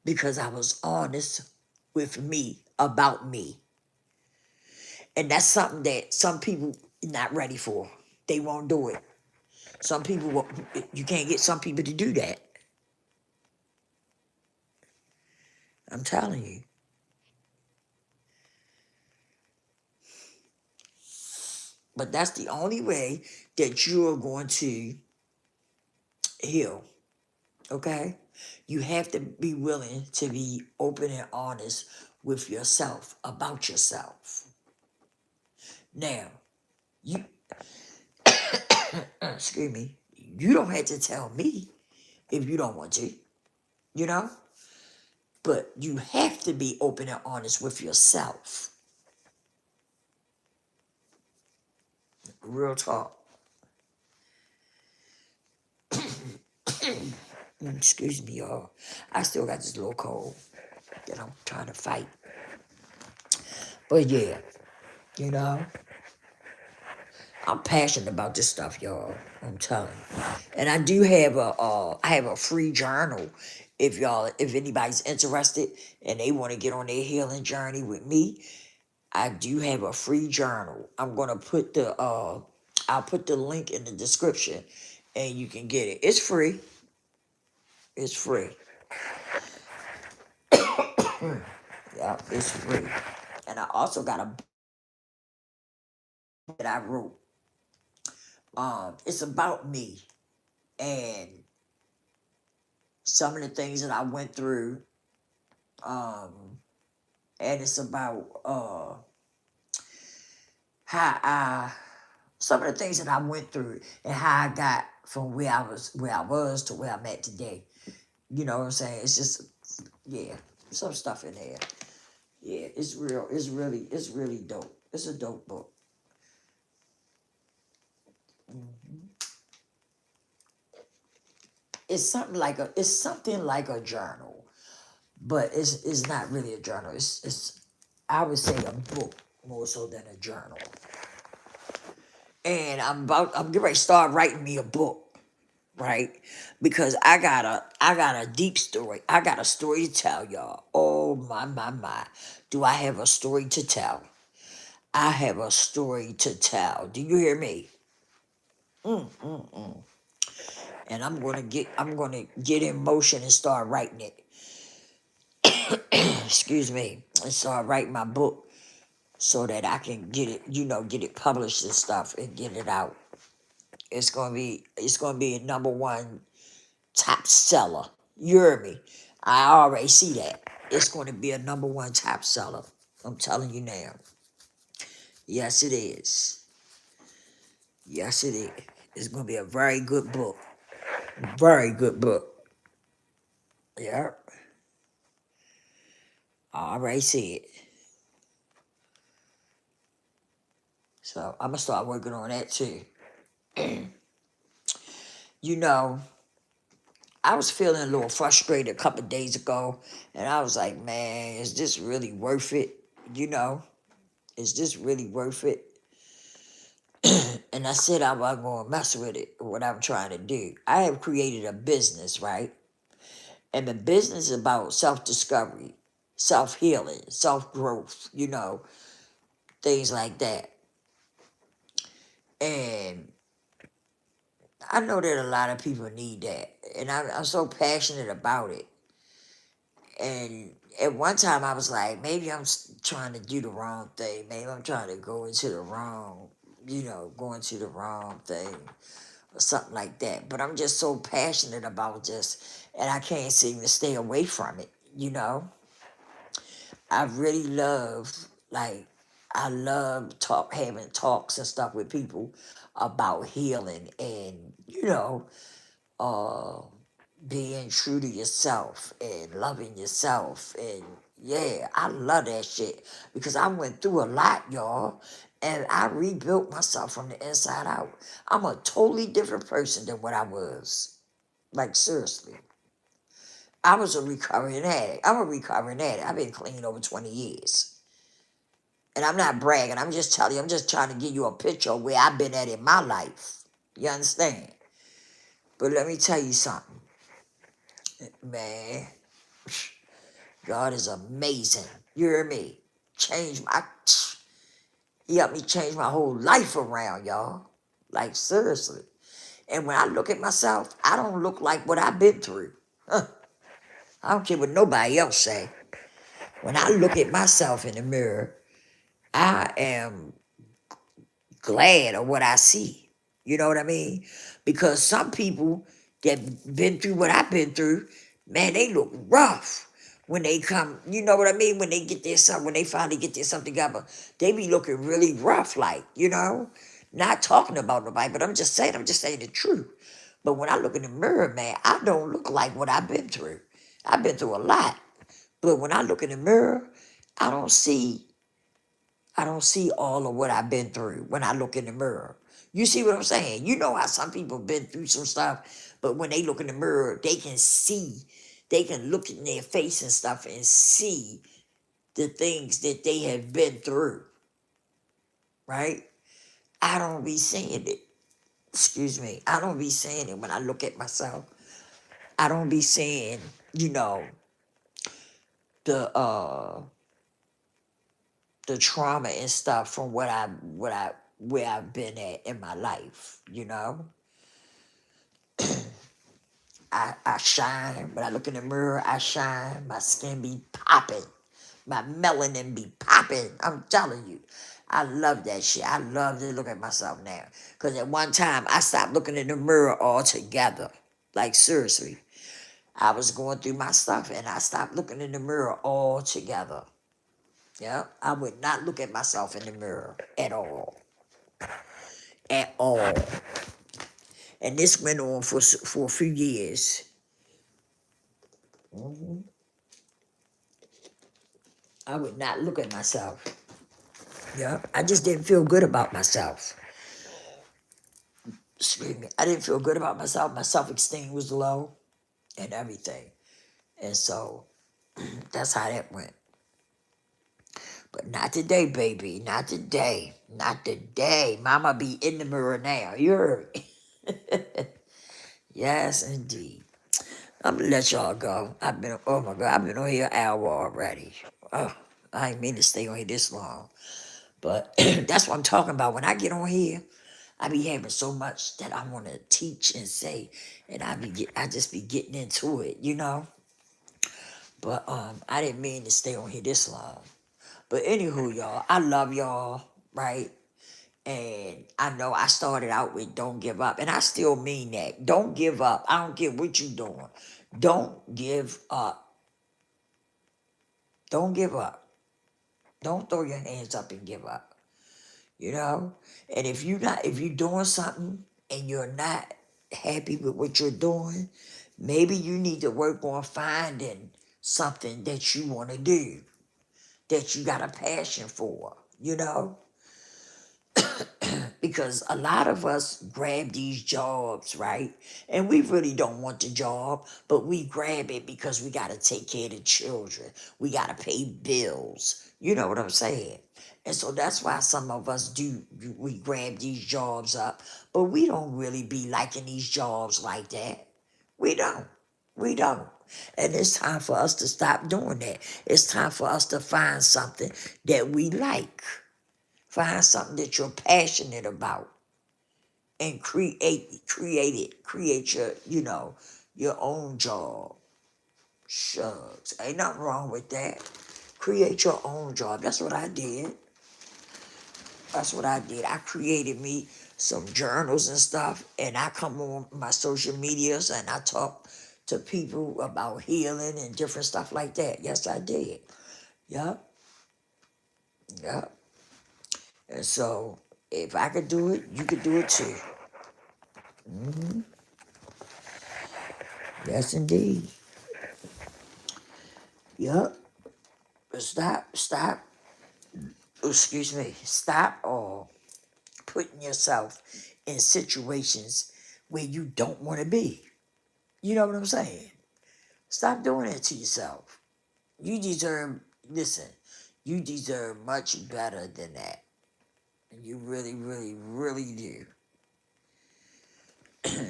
Because I was honest with me about me. And that's something that some people not ready for. They won't do it. Some people, you can't get some people to do that. I'm telling you. But that's the only way that you're going to heal. Okay? You have to be willing to be open and honest with yourself about yourself. Now, you excuse me, you don't have to tell me if you don't want to, you know? But you have to be open and honest with yourself. Real talk. Excuse me, y'all. I still got this little cold that I'm trying to fight. But yeah, you know, I'm passionate about this stuff, y'all. I'm telling you. And I do have I have a free journal. If anybody's interested and they want to get on their healing journey with me, I do have a free journal. I'm gonna put I'll put the link in the description and you can get it. It's free. It's free. Yeah, it's free. And I also got a book that I wrote. It's about me and some of the things that I went through. And it's about how I some of the things that I went through and how I got from where I was to where I'm at today. You know what I'm saying? It's just yeah, some stuff in there. Yeah, it's real. It's really dope. It's a dope book. Mhm. It's something like a journal, but it's not really a journal. It's I would say a book more so than a journal. And I'm getting ready to start writing me a book, right? Because I got a deep story. I got a story to tell y'all. Oh my. Do I have a story to tell? I have a story to tell. Do you hear me? Mm. And I'm gonna get in motion and start writing it. Excuse me. And start writing my book so that I can get it, get it published and stuff and get it out. It's gonna be a number one top seller. You heard me. I already see that. It's going to be a number one top seller. I'm telling you now. Yes, it is. Yes, it is. It's going to be a very good book. Very good book. Yeah. I already see it. So I'm going to start working on that too. You know, I was feeling a little frustrated a couple of days ago. And I was like, man, is this really worth it? You know, is this really worth it? And I said I wasn't going to mess with it, what I'm trying to do. I have created a business, right? And the business is about self-discovery, self-healing, self-growth, things like that. And I know that a lot of people need that. And I'm so passionate about it. And at one time I was like, maybe I'm trying to do the wrong thing. Maybe I'm trying to go into the wrong, going to the wrong thing. Or something like that. But I'm just so passionate about this, and I can't seem to stay away from it. I really love, like, I love having talks and stuff with people about healing and uh, being true to yourself and loving yourself. And yeah, I love that shit because I went through a lot, y'all, and I rebuilt myself from the inside out. I'm a totally different person than what I was. Like, seriously. I was a recovering addict. I'm a recovering addict. I've been clean over 20 years. And I'm not bragging. I'm just telling you, I'm just trying to give you a picture of where I've been at in my life. You understand? But let me tell you something, man. God is amazing. You hear me? He helped me change my whole life around, y'all. Like, seriously. And when I look at myself, I don't look like what I've been through. Huh. I don't care what nobody else say. When I look at myself in the mirror, I am glad of what I see. You know what I mean? Because some people that been through what I've been through, man, they look rough when they come. You know what I mean? When they get their stuff, when they finally get their stuff together, they be looking really rough, like, you know. Not talking about nobody, but I'm just saying the truth. But when I look in the mirror, man, I don't look like what I've been through. I've been through a lot. But when I look in the mirror, I don't see I don't see all of what I've been through when I look in the mirror. You see what I'm saying? You know how some people been through some stuff, but when they look in the mirror, they can look in their face and stuff and see the things that they have been through, right? I don't be saying it. Excuse me. I don't be saying it when I look at myself. I don't be saying, you know, the the trauma and stuff from where I've been at in my life, you know? I shine. When I look in the mirror, I shine. My skin be popping. My melanin be popping. I'm telling you. I love that shit. I love to look at myself now. Because at one time, I stopped looking in the mirror altogether. Like, seriously. I was going through my stuff and I stopped looking in the mirror altogether. Yeah. I would not look at myself in the mirror at all. At all. And this went on for a few years. Mhm. I would not look at myself. Yeah, I just didn't feel good about myself. Excuse me. I didn't feel good about myself. My self-esteem was low and everything. And so that's how that went. But not today, baby. Not today. Not today. Mama be in the mirror now. You heard me. Yes, indeed. I'm gonna let y'all go. Oh my God, I've been on here an hour already. Oh, I ain't mean to stay on here this long. But that's what I'm talking about. When I get on here, I be having so much that I want to teach and say, and I just be getting into it, you know. But I didn't mean to stay on here this long. But anywho, y'all, I love y'all, right? And I know I started out with don't give up, and I still mean that. Don't give up. I don't care what you doing. Don't give up. Don't give up. Don't throw your hands up and give up. You know, and if you're doing something and you're not happy with what you're doing, maybe you need to work on finding something that you want to do, that you got a passion for, you know. Because a lot of us grab these jobs, right? And we really don't want the job, but we grab it because we got to take care of the children. We got to pay bills. You know what I'm saying? And so that's why some of us we grab these jobs up, but we don't really be liking these jobs like that. We don't. We don't. And it's time for us to stop doing that. It's time for us to find something that we like. Find something that you're passionate about and create your, your own job. Shucks. Ain't nothing wrong with that. Create your own job. That's what I did. That's what I did. I created me some journals and stuff, and I come on my social medias and I talk to people about healing and different stuff like that. Yes, I did. Yep. Yep. And so if I could do it, you could do it too. Hmm. Yes, indeed. Yep. Stop. Excuse me. Stop all putting yourself in situations where you don't want to be. You know what I'm saying? Stop doing it to yourself. You deserve, listen, you deserve much better than that. You really, really, really do.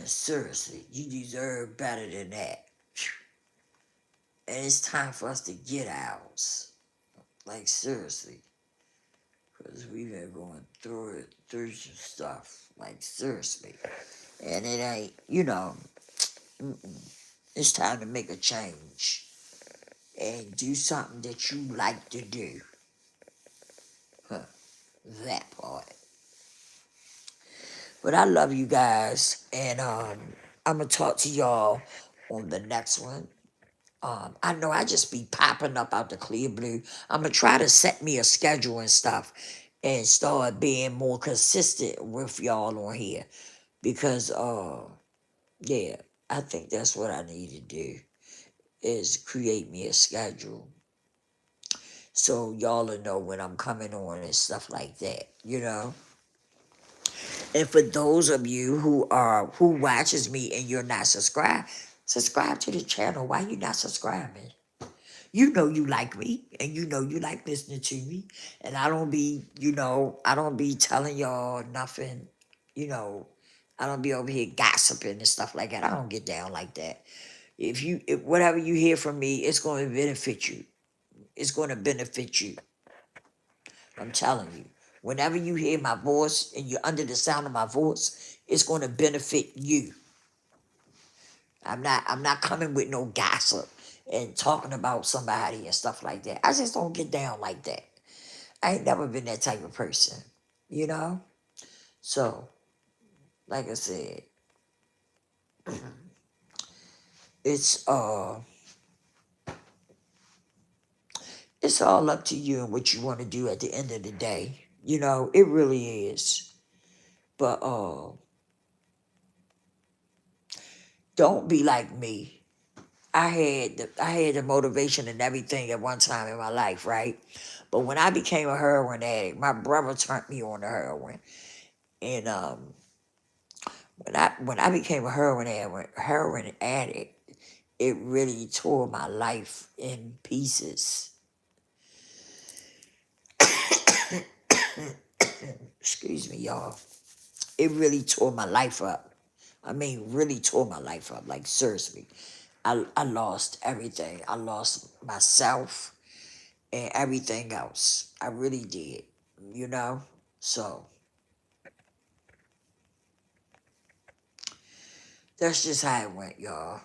Seriously, you deserve better than that. And it's time for us to get ours. Like, seriously. Because we've been going through some stuff. Like, seriously. And it ain't, it's time to make a change. And do something that you like to do. Huh. That part. But I love you guys. And I'm going to talk to y'all on the next one. I know I just be popping up out the clear blue. I'm gonna try to set me a schedule and stuff and start being more consistent with y'all on here because yeah, I think that's what I need to do is create me a schedule so y'all will know when I'm coming on and stuff like that. And for those of you who watches me and you're not subscribed, subscribe to the channel. Why you not subscribing? You know you like me and you know you like listening to me. And I don't be, I don't be telling y'all nothing, you know, I don't be over here gossiping and stuff like that. I don't get down like that. If whatever you hear from me, it's going to benefit you. It's going to benefit you. I'm telling you. Whenever you hear my voice and you're under the sound of my voice, it's going to benefit you. I'm not coming with no gossip and talking about somebody and stuff like that. I just don't get down like that. I ain't never been that type of person, you know? So, like I said, it's it's all up to you and what you want to do at the end of the day. It really is. But don't be like me. I had the motivation and everything at one time in my life, right? But when I became a heroin addict, my brother turned me on to heroin. And when I became a heroin addict, it really tore my life in pieces. Excuse me, y'all. It really tore my life up. I mean, really tore my life up. Like, seriously. I lost everything. I lost myself and everything else. I really did, you know? So, that's just how it went, y'all.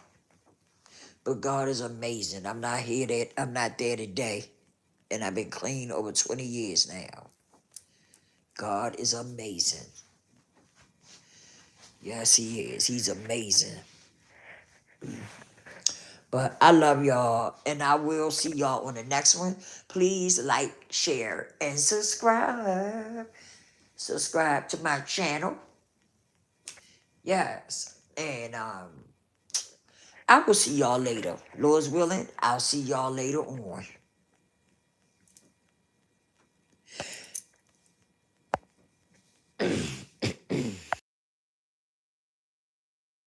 But God is amazing. I'm not there today. And I've been clean over 20 years now. God is amazing. Yes, he is. He's amazing. But I love y'all. And I will see y'all on the next one. Please like, share, and subscribe. Subscribe to my channel. Yes. And I will see y'all later. Lord's willing, I'll see y'all later on.